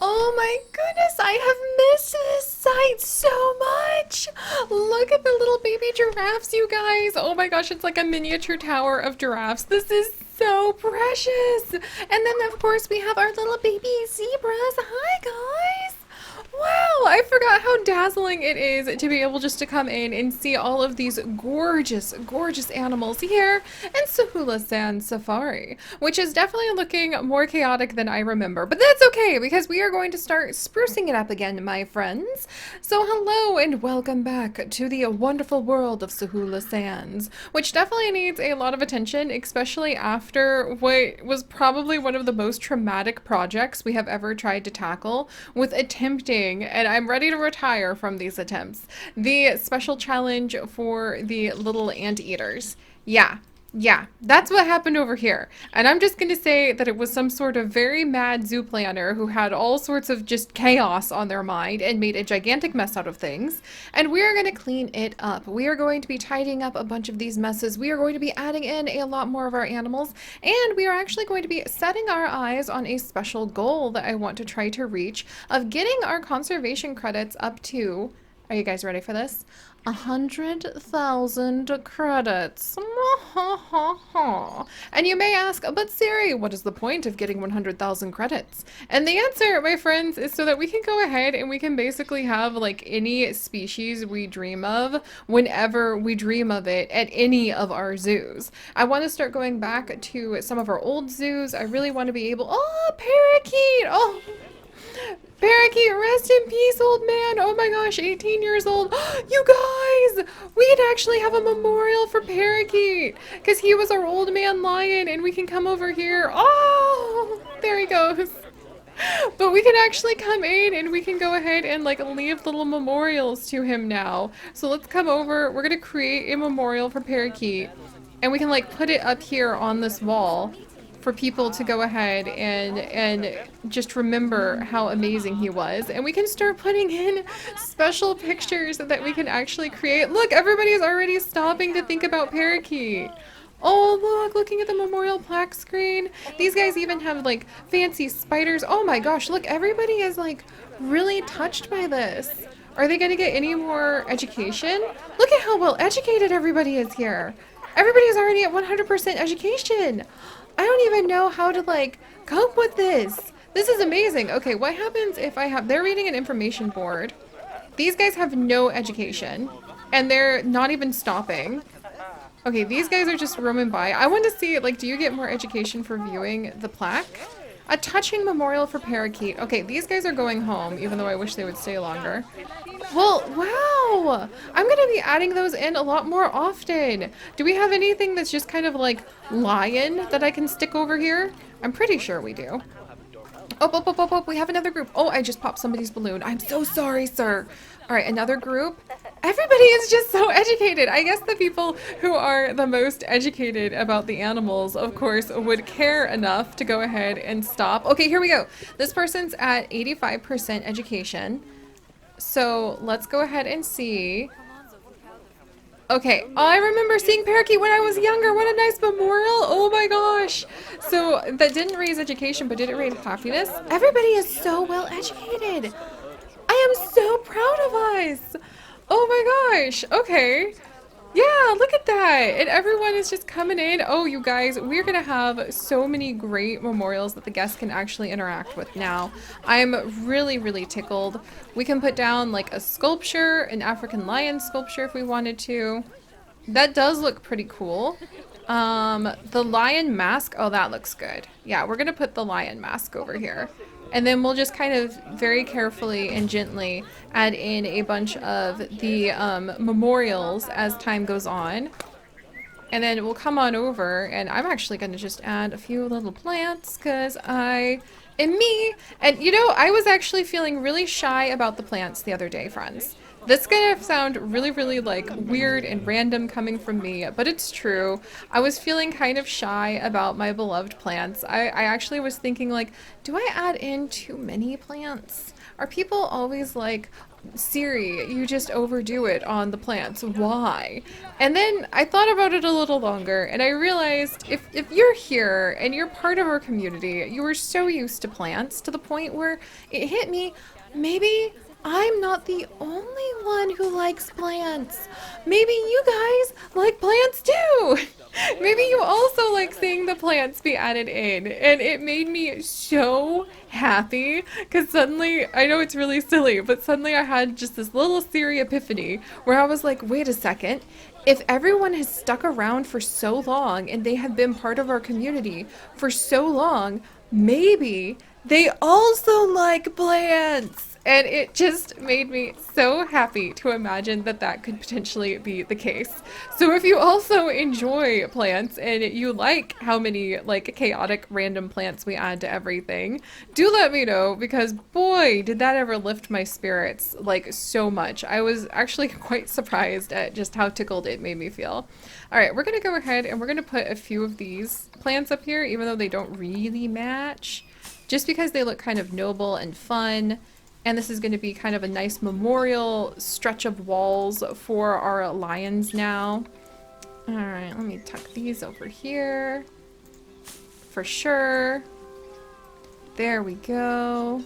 Oh my goodness, I have missed this site so much. Look at the little baby giraffes, you guys. Oh my gosh, it's like a miniature tower of giraffes. This is so precious. And then, of course, we have our little baby zebras. Hi, guys. Wow, I forgot how dazzling it is to be able just to come in and see all of these gorgeous, gorgeous animals here in Sahula Sand Safari, which is definitely looking more chaotic than I remember. But that's okay, because we are going to start sprucing it up again, my friends. So hello and welcome back to the wonderful world of Sahula Sands, which definitely needs a lot of attention, especially after what was probably one of the most traumatic projects we have ever tried to tackle with attempting, and I'm ready to retire from these attempts, the special challenge for the little anteaters. Yeah, that's what happened over here. And I'm just going to say that it was some sort of very mad zoo planner who had all sorts of just chaos on their mind and made a gigantic mess out of things. And we are going to clean it up. We are going to be tidying up a bunch of these messes. We are going to be adding in a lot more of our animals. And we are actually going to be setting our eyes on a special goal that I want to try to reach of getting our conservation credits up to, are you guys ready for this? 100,000 credits. And you may ask, but Siri, what is the point of getting 100,000 credits? And the answer, my friends, is so that we can go ahead and we can basically have like any species we dream of whenever we dream of it at any of our zoos. I want to start going back to some of our old zoos. I really want to be able, oh, parakeet! Oh, parakeet, rest in peace, old man. Oh my gosh, 18 years old. You guys, we could actually have a memorial for Parakeet because he was our old man lion, and we can come over here. Oh, there he goes. But we can actually come in and we can go ahead and like leave little memorials to him now. So let's come over. We're going to create a memorial for Parakeet, and we can like put it up here on this wall for people to go ahead and just remember how amazing he was. And we can start putting in special pictures that we can actually create. Look, everybody's already stopping to think about Parakeet. Oh, look, looking at the memorial plaque screen. These guys even have like fancy spiders. Oh my gosh, look, everybody is like really touched by this. Are they gonna get any more education? Look at how well educated everybody is here. Everybody's already at 100% education. I don't even know how to like cope with this. This is amazing. Okay, what happens if I have, they're reading an information board. These guys have no education and they're not even stopping. Okay, these guys are just roaming by. I want to see, like, do you get more education for viewing the plaque? A touching memorial for Parakeet. Okay, these guys are going home, even though I wish they would stay longer. Well, wow! I'm gonna be adding those in a lot more often. Do we have anything that's just kind of like lion that I can stick over here? I'm pretty sure we do. Oh, we have another group. Oh, I just popped somebody's balloon. I'm so sorry, sir. All right, another group. Everybody is just so educated. I guess the people who are the most educated about the animals, of course, would care enough to go ahead and stop. Okay, here we go. This person's at 85% education. So let's go ahead and see. Okay, I remember seeing Parakeet when I was younger. What a nice memorial. Oh my gosh. So that didn't raise education, but did it raise happiness? Everybody is so well educated. I am so proud of us. Oh my gosh. Okay. Yeah, look at that. And everyone is just coming in. Oh, you guys, we're going to have so many great memorials that the guests can actually interact with now. I'm really, really tickled. We can put down like a sculpture, an African lion sculpture if we wanted to. That does look pretty cool. The lion mask. Oh, that looks good. Yeah, we're going to put the lion mask over here. And then we'll just kind of very carefully and gently add in a bunch of the memorials as time goes on. And then we'll come on over, and I'm actually going to just add a few little plants because I am me. And you know, I was actually feeling really shy about the plants the other day, friends. This is gonna sound really, really like weird and random coming from me, but it's true. I was feeling kind of shy about my beloved plants. I actually was thinking like, do I add in too many plants? Are people always like, Siri, you just overdo it on the plants. Why? And then I thought about it a little longer and I realized if you're here and you're part of our community, you are so used to plants to the point where it hit me, maybe I'm not the only one who likes plants. Maybe you guys like plants too. Maybe you also like seeing the plants be added in. And it made me so happy because suddenly, I know it's really silly, but suddenly I had just this little Siri epiphany where I was like, wait a second. If everyone has stuck around for so long and they have been part of our community for so long, maybe they also like plants. And it just made me so happy to imagine that that could potentially be the case. So if you also enjoy plants and you like how many like chaotic random plants we add to everything, do let me know because boy, did that ever lift my spirits like so much. I was actually quite surprised at just how tickled it made me feel. All right, we're gonna go ahead and we're gonna put a few of these plants up here, even though they don't really match, just because they look kind of noble and fun. And this is going to be kind of a nice memorial stretch of walls for our lions now. All right, let me tuck these over here for sure. There we go.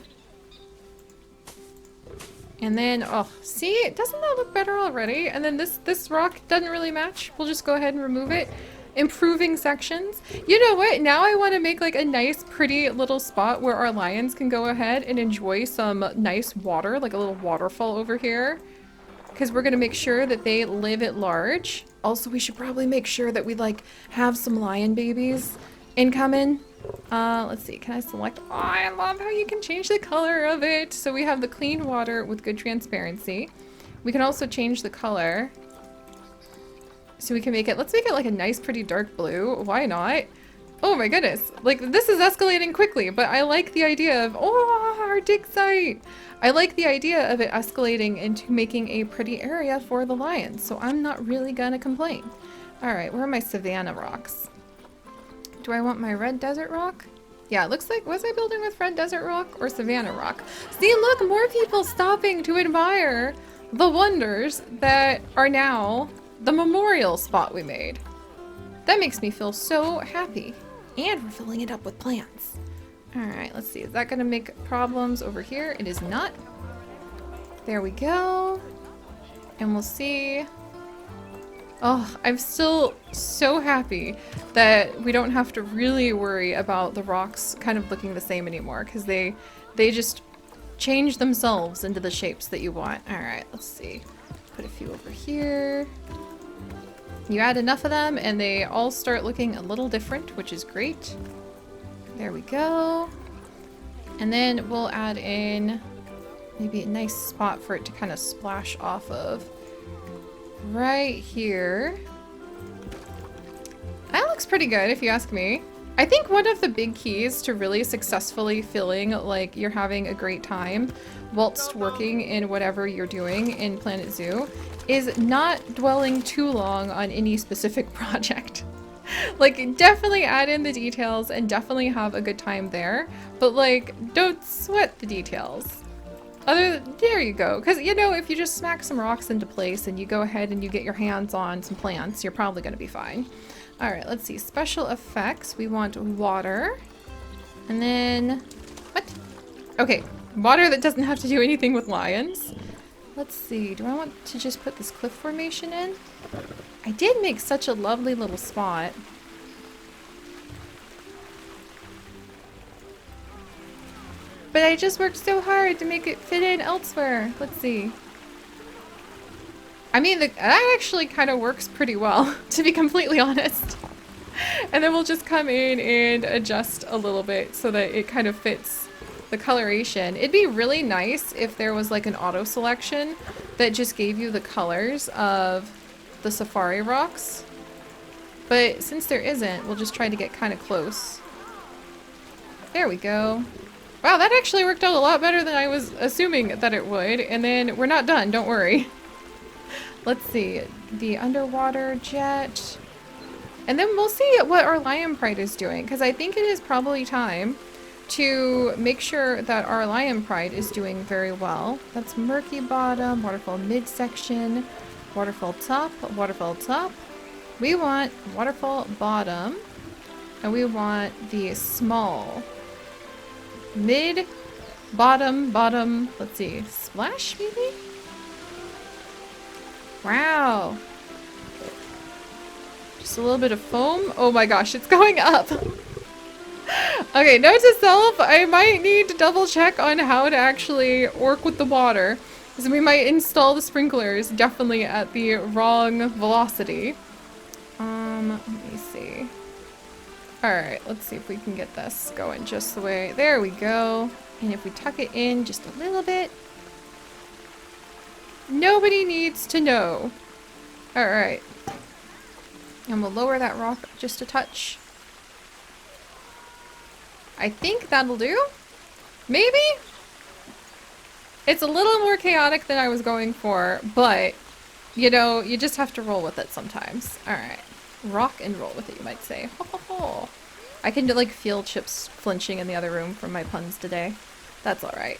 And then, oh, see, doesn't that look better already? And then this rock doesn't really match. We'll just go ahead and remove it. Improving sections. You know what? Now I want to make like a nice pretty little spot where our lions can go ahead and enjoy some nice water, like a little waterfall over here. Because we're going to make sure that they live at large. Also, we should probably make sure that we like have some lion babies incoming. Let's see, can I select? Oh, I love how you can change the color of it. So we have the clean water with good transparency. We can also change the color. So we can make it, let's make it like a nice pretty dark blue. Why not? Oh my goodness. Like this is escalating quickly, but I like the idea of, oh, our dig site. I like the idea of it escalating into making a pretty area for the lions. So I'm not really gonna complain. All right, where are my savanna rocks? Do I want my red desert rock? Yeah, it looks like, was I building with red desert rock or savanna rock? See, look, more people stopping to admire the wonders that are now the memorial spot we made. That makes me feel so happy. And we're filling it up with plants. All right, let's see. Is that gonna make problems over here? It is not. There we go. And we'll see. Oh, I'm still so happy that we don't have to really worry about the rocks kind of looking the same anymore because they just change themselves into the shapes that you want. All right, let's see. Put a few over here. You add enough of them and they all start looking a little different, which is great. There we go. And then we'll add in maybe a nice spot for it to kind of splash off of. Right here. That looks pretty good if you ask me. I think one of the big keys to really successfully feeling like you're having a great time whilst working in whatever you're doing in Planet Zoo is not dwelling too long on any specific project. Like, definitely add in the details and definitely have a good time there, but like, don't sweat the details. There you go. Because, you know, if you just smack some rocks into place and you go ahead and you get your hands on some plants, you're probably going to be fine. All right, let's see. Special effects. We want water. And then... what? Okay, water that doesn't have to do anything with lions. Let's see. Do I want to just put this cliff formation in? I did make such a lovely little spot. But I just worked so hard to make it fit in elsewhere. Let's see. I mean, that actually kind of works pretty well, to be completely honest. And then we'll just come in and adjust a little bit so that it kind of fits the coloration. It'd be really nice if there was like an auto selection that just gave you the colors of the safari rocks. But since there isn't, we'll just try to get kind of close. There we go. Wow, that actually worked out a lot better than I was assuming that it would. And then we're not done, don't worry. Let's see, the underwater jet. And then we'll see what our lion pride is doing, because I think it is probably time to make sure that our lion pride is doing very well. That's murky bottom, waterfall midsection, waterfall top, waterfall top. We want waterfall bottom, and we want the small mid, bottom, bottom. Let's see, splash maybe? Wow. Just a little bit of foam. Oh my gosh, it's going up. Okay, note to self, I might need to double check on how to actually work with the water. So we might install the sprinklers definitely at the wrong velocity. Let me see. Alright, let's see if we can get this going just the way. There we go. And if we tuck it in just a little bit. Nobody needs to know. Alright. And we'll lower that rock just a touch. I think that'll do. Maybe? It's a little more chaotic than I was going for, but, you know, you just have to roll with it sometimes. Alright. Rock and roll with it, you might say. Ho, ho, ho. I can, like, feel Chips flinching in the other room from my puns today. That's alright.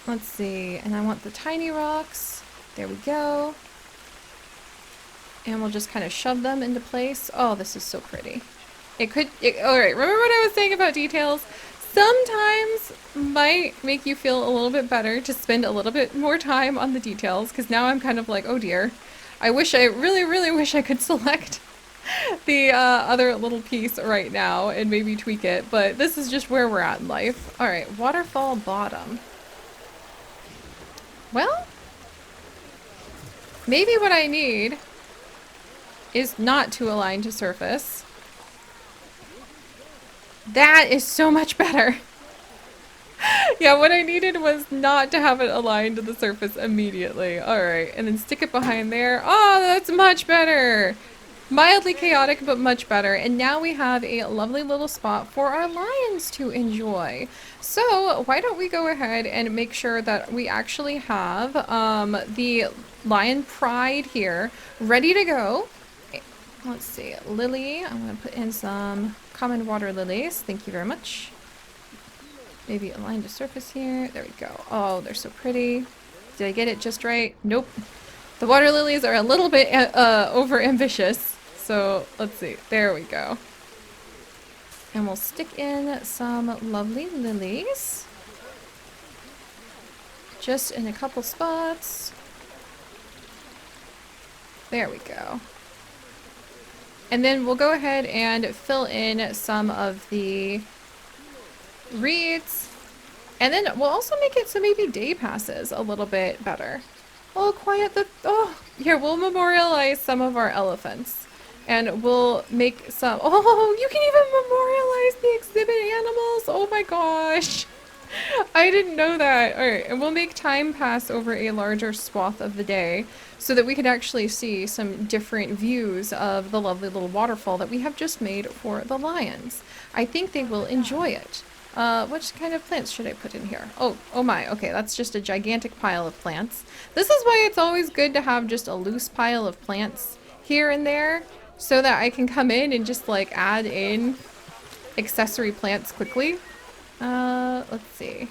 Let's see. And I want the tiny rocks. There we go. And we'll just kind of shove them into place. Oh, this is so pretty. Alright, remember what I was saying about details? Sometimes might make you feel a little bit better to spend a little bit more time on the details, because now I'm kind of like, oh dear. I really, really wish I could select the other little piece right now and maybe tweak it, but this is just where we're at in life. Alright, waterfall bottom. Well, maybe what I need is not to align to surface. That is so much better. Yeah, what I needed was not to have it aligned to the surface immediately. Alright, and then stick it behind there. Oh, that's much better! Mildly chaotic, but much better. And now we have a lovely little spot for our lions to enjoy. So, why don't we go ahead and make sure that we actually have the lion pride here ready to go. Let's see, lily. I'm going to put in some common water lilies. Thank you very much. Maybe align to surface here. There we go. Oh, they're so pretty. Did I get it just right? Nope. The water lilies are a little bit over ambitious. So let's see. There we go. And we'll stick in some lovely lilies. Just in a couple spots. There we go. And then we'll go ahead and fill in some of the reeds. And then we'll also make it so maybe day passes a little bit better. Oh, quiet the... Oh, here, we'll memorialize some of our elephants. And we'll make some... Oh, you can even memorialize the exhibit animals! Oh my gosh! I didn't know that. Alright, and we'll make time pass over a larger swath of the day so that we can actually see some different views of the lovely little waterfall that we have just made for the lions. I think they will enjoy it. Which kind of plants should I put in here? Oh my, okay, that's just a gigantic pile of plants. This is why it's always good to have just a loose pile of plants here and there so that I can come in and just like add in accessory plants quickly. Let's see.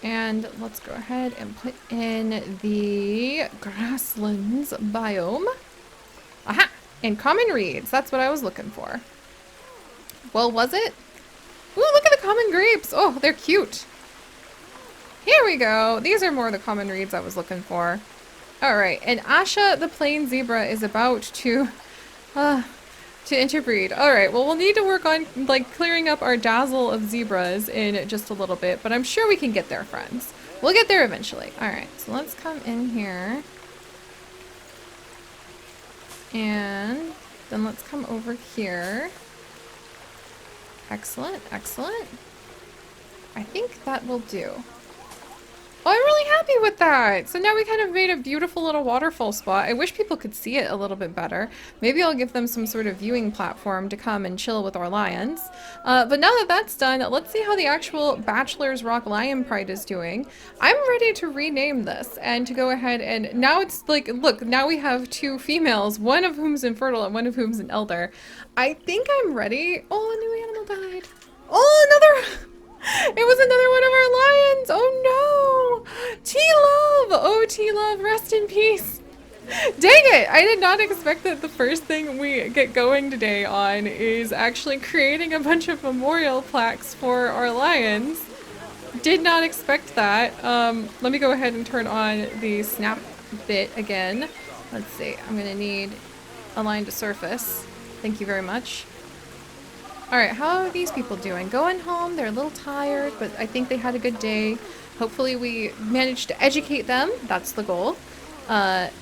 And let's go ahead and put in the grasslands biome. Aha! And common reeds. That's what I was looking for. Well, was it? Ooh, look at the common grapes. Oh, they're cute. Here we go. These are more of the common reeds I was looking for. Alright, and Asha the plain zebra is about to interbreed. Alright, well we'll need to work on like clearing up our dazzle of zebras in just a little bit, but I'm sure we can get there, friends. We'll get there eventually. Alright, so let's come in here. And then let's come over here. Excellent, excellent. I think that will do. Oh, I'm really happy with that. So now we kind of made a beautiful little waterfall spot. I wish people could see it a little bit better. Maybe I'll give them some sort of viewing platform to come and chill with our lions. But now that that's done, let's see how the actual Bachelor's Rock Lion Pride is doing. I'm ready to rename this and to go ahead and now it's like, look, now we have two females, one of whom's infertile and one of whom's an elder. I think I'm ready. Oh, a new animal died. Oh I did not expect that the first thing we get going today on is actually creating a bunch of memorial plaques for our lions. Did not expect that. Let me go ahead and turn on the snap bit again. Let's see. I'm gonna need a line to surface. Thank you very much. Alright, how are these people doing? Going home, they're a little tired, but I think they had a good day. Hopefully we managed to educate them. That's the goal.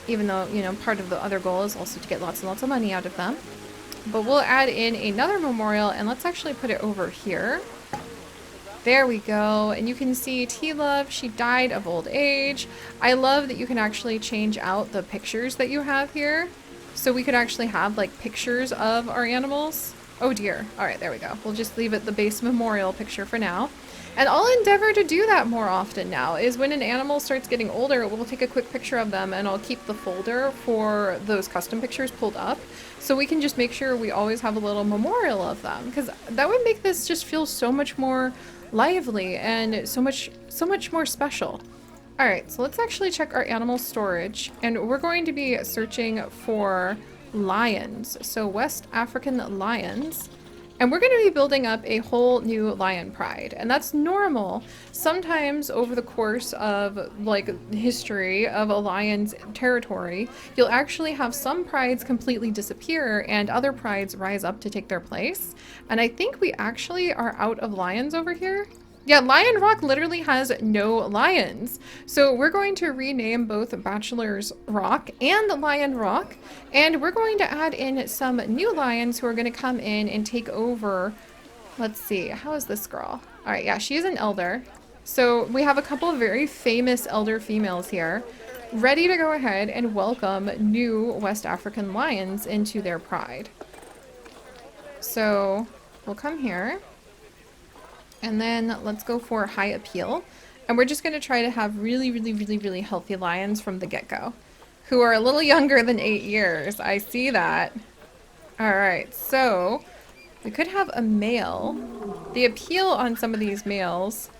Even though, you know, part of the other goal is also to get lots and lots of money out of them. But we'll add in another memorial, and let's actually put it over here. There we go. And you can see T-Love, she died of old age. I love that you can actually change out the pictures that you have here. So we could actually have like pictures of our animals. Oh dear. Alright, there we go. We'll just leave it the base memorial picture for now. And I'll endeavor to do that more often now, is when an animal starts getting older, we'll take a quick picture of them and I'll keep the folder for those custom pictures pulled up. So we can just make sure we always have a little memorial of them, because that would make this just feel so much more lively and so much more special. Alright, so let's actually check our animal storage, and we're going to be searching for lions. So West African lions. And we're going to be building up a whole new lion pride. And that's normal. Sometimes over the course of like history of a lion's territory, you'll actually have some prides completely disappear and other prides rise up to take their place. And I think we actually are out of lions over here. Yeah, Lion Rock literally has no lions. So we're going to rename both Bachelor's Rock and Lion Rock. And we're going to add in some new lions who are going to come in and take over. Let's see, how is this girl? All right, yeah, she is an elder. So we have a couple of very famous elder females here, ready to go ahead and welcome new West African lions into their pride. So we'll come here. And then let's go for high appeal. And we're just going to try to have really healthy lions from the get-go, who are a little younger than 8 years. I see that. Alright, so we could have a male. The appeal on some of these males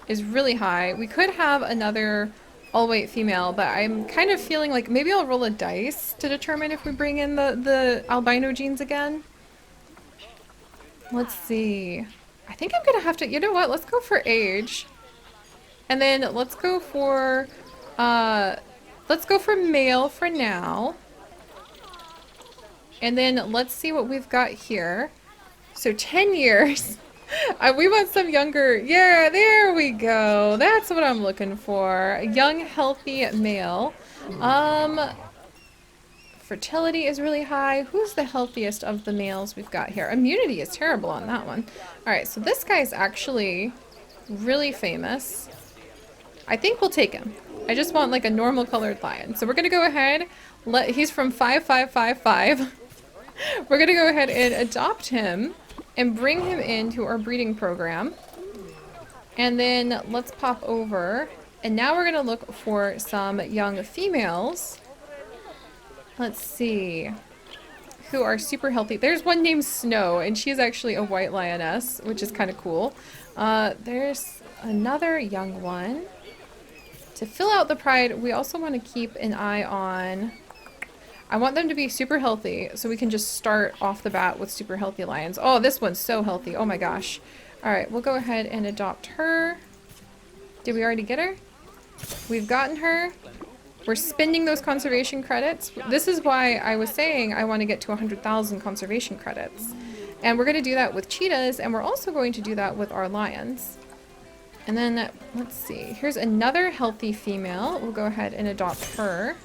is really high. We could have another all-white female, but I'm kind of feeling like maybe I'll roll a dice to determine if we bring in the albino genes again. Let's see. I think I'm gonna have to, you know what, let's go for age. And then let's go for male for now. And then let's see what we've got here. So 10 years. We want some younger, yeah, there we go. That's what I'm looking for. A young, healthy male. Fertility is really high. Who's the healthiest of the males we've got here? Immunity is terrible on that one. Alright, so this guy's actually really famous. I think we'll take him. I just want like a normal colored lion. So we're gonna go ahead, he's from 5555. We're gonna go ahead and adopt him and bring him into our breeding program. And then let's pop over. And now we're gonna look for some young females. Let's see, who are super healthy. There's one named Snow, and she's actually a white lioness, which is kind of cool. There's another young one. To fill out the pride, we also want to keep an eye on... I want them to be super healthy, so we can just start off the bat with super healthy lions. Oh, this one's so healthy. Oh my gosh. Alright, we'll go ahead and adopt her. Did we already get her? We've gotten her. We're spending those conservation credits. This is why I was saying I want to get to 100,000 conservation credits. And we're going to do that with cheetahs, and we're also going to do that with our lions. And then, let's see. Here's another healthy female. We'll go ahead and adopt her.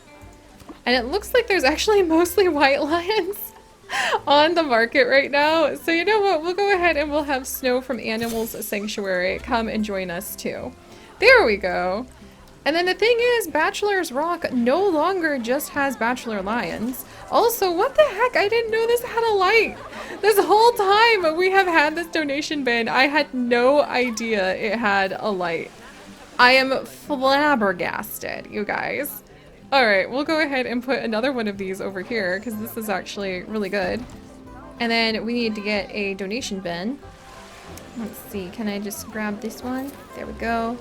And it looks like there's actually mostly white lions on the market right now. So you know what? We'll go ahead and we'll have Snow from Animals Sanctuary come and join us too. There we go. And then the thing is, Bachelor's Rock no longer just has bachelor lions. Also, what the heck? I didn't know this had a light. This whole time we have had this donation bin, I had no idea it had a light. I am flabbergasted, you guys. Alright, we'll go ahead and put another one of these over here, because this is actually really good. And then we need to get a donation bin. Let's see, can I just grab this one? There we go.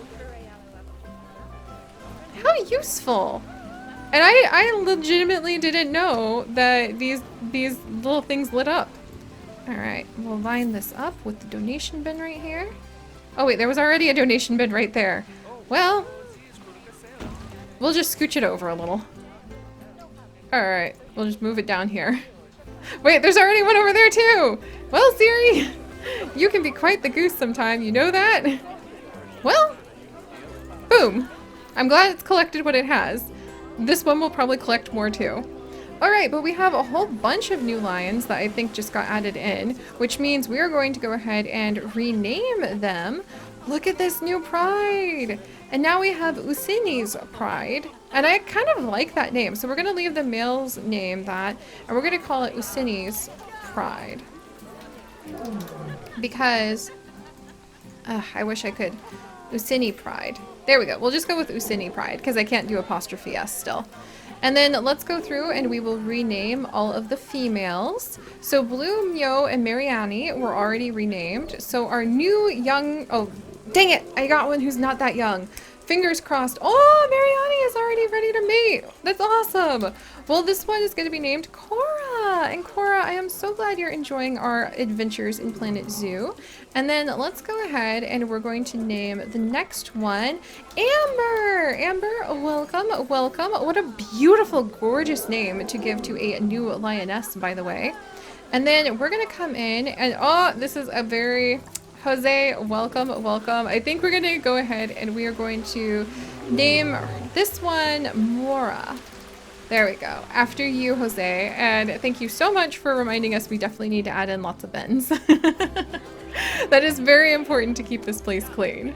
How useful! And I legitimately didn't know that these little things lit up. Alright, we'll line this up with the donation bin right here. Oh wait, there was already a donation bin right there. Well, we'll just scooch it over a little. Alright, we'll just move it down here. Wait, there's already one over there too! Well, Siri, you can be quite the goose sometime, you know that? Well, boom. I'm glad it's collected what it has. This one will probably collect more too. Alright, but we have a whole bunch of new lions that I think just got added in, which means we are going to go ahead and rename them. Look at this new pride! And now we have Usini's pride. And I kind of like that name, so we're going to leave the male's name that, and we're going to call it Usini's pride. Because, I wish I could. Usini pride. There we go. We'll just go with Usini pride, because I can't do apostrophe S still. And then let's go through and we will rename all of the females. So Blue, Myo, and Mariani were already renamed. So our new young... Oh, dang it! I got one who's not that young. Fingers crossed. Oh, Mariani is already ready to mate. That's awesome. Well, this one is going to be named Cora. And Cora, I am so glad you're enjoying our adventures in Planet Zoo. And then let's go ahead and we're going to name the next one Amber. Amber, welcome, welcome. What a beautiful, gorgeous name to give to a new lioness, by the way. And then we're going to come in and, oh, this is a very... Jose, welcome, welcome. I think we're going to go ahead and we are going to name this one Mora. There we go. After you, Jose. And thank you so much for reminding us we definitely need to add in lots of bins. That is very important to keep this place clean.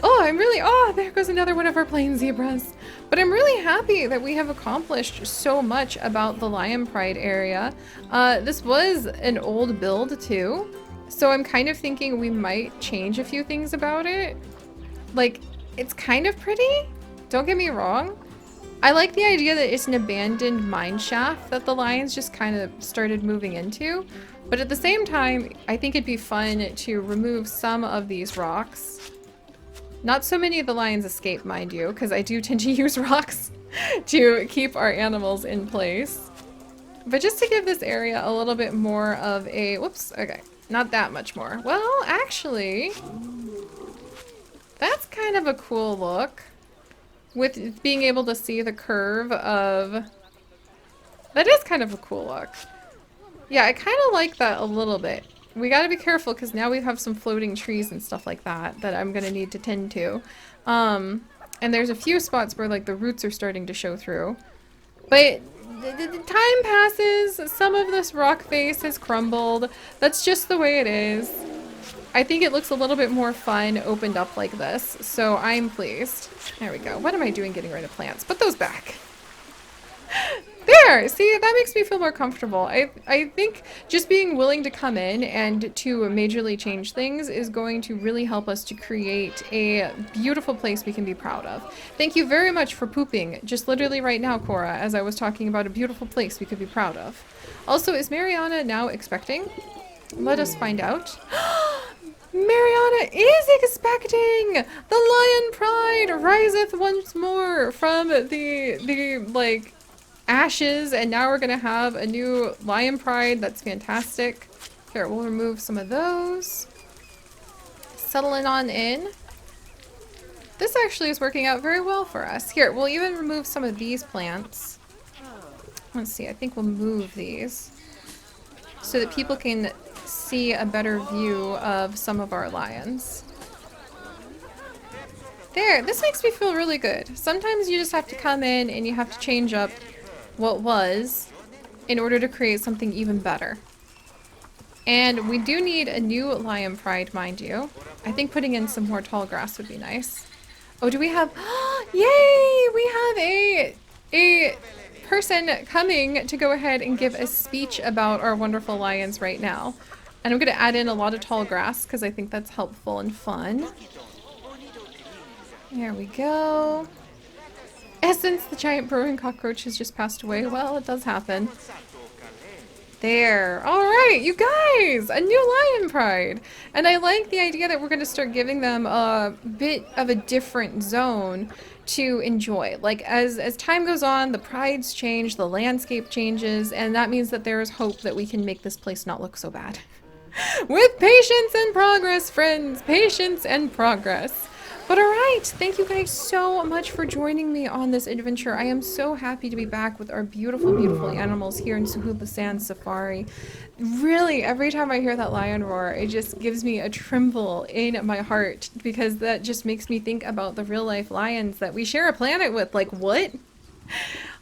Oh, there goes another one of our plain zebras. But I'm really happy that we have accomplished so much about the Lion Pride area. This was an old build too. So I'm kind of thinking we might change a few things about it. Like, it's kind of pretty. Don't get me wrong. I like the idea that it's an abandoned mine shaft that the lions just kind of started moving into. But at the same time, I think it'd be fun to remove some of these rocks. Not so many of the lions escape, mind you, because I do tend to use rocks to keep our animals in place. But just to give this area a little bit more of a... Whoops, okay. Not that much more. Well, actually, that's kind of a cool look. With being able to see the curve of... That is kind of a cool look. Yeah, I kind of like that a little bit. We gotta be careful because now we have some floating trees and stuff like that that I'm gonna need to tend to. And there's a few spots where like the roots are starting to show through. But the time passes, some of this rock face has crumbled. That's just the way it is. I think it looks a little bit more fun opened up like this, so I'm pleased. There we go. What am I doing getting rid of plants? Put those back. There! See, that makes me feel more comfortable. I think just being willing to come in and to majorly change things is going to really help us to create a beautiful place we can be proud of. Thank you very much for pooping just literally right now, Cora, as I was talking about a beautiful place we could be proud of. Also, is Mariana now expecting? Let us find out. Mariana is expecting! The lion pride riseth once more from the like, ashes, and now we're gonna have a new lion pride. That's fantastic. Here, we'll remove some of those. Settling on in. This actually is working out very well for us. Here, we'll even remove some of these plants. Let's see, I think we'll move these so that people can see a better view of some of our lions. There, this makes me feel really good. Sometimes you just have to come in and you have to change up what was in order to create something even better. And we do need a new lion pride, mind you. I think putting in some more tall grass would be nice. Oh, do we have... Yay! We have a person coming to go ahead and give a speech about our wonderful lions right now. And I'm going to add in a lot of tall grass because I think that's helpful and fun. There we go. Essence, the giant burrowing cockroach, has just passed away. Well, it does happen. There. All right, you guys, a new lion pride. And I like the idea that we're going to start giving them a bit of a different zone to enjoy. Like as time goes on, the prides change, the landscape changes, and that means that there is hope that we can make this place not look so bad. With patience and progress, friends. Patience and progress. But alright, thank you guys so much for joining me on this adventure. I am so happy to be back with our beautiful, beautiful animals here in Sahula Sand Safari. Really, every time I hear that lion roar, it just gives me a tremble in my heart because that just makes me think about the real life lions that we share a planet with. Like, what?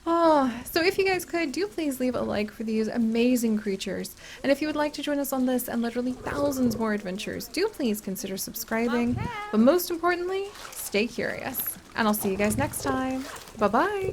Oh, so if you guys could, do please leave a like for these amazing creatures. And if you would like to join us on this and literally thousands more adventures, do please consider subscribing. But most importantly, stay curious. And I'll see you guys next time. Bye-bye.